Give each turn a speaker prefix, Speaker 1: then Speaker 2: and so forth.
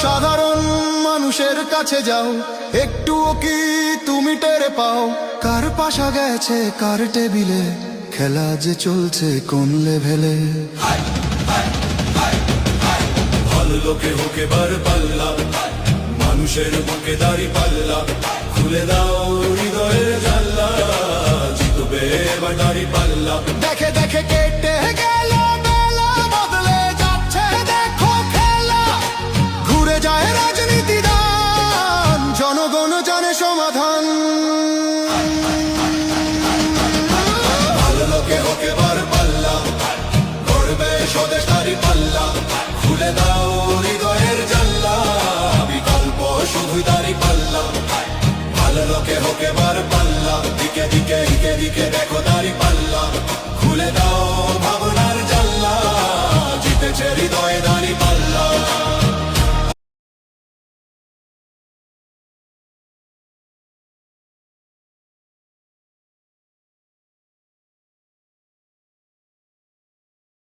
Speaker 1: সাধারণ মানুষের কাছে যাও, একটুও কি তুমি টের পাও কার পাশা গেছে কার টেবিলে, খেলা যে চলছে কোন লেভেলে।
Speaker 2: ভালো লোকে হোক এবার পাল্লা, মানুষের বুকে দাড়ি পাল্লা, খুলে দাও হৃদয়ের জানলা, জিতবে এবার দাড়ি পাল্লা।
Speaker 1: দেখে দেখে কেটে গেল বেলা, বদলে যাচ্ছে দেখো খেলা, ঘুরে যায় রাজনীতি দান, জনগণ জানে সমাধান।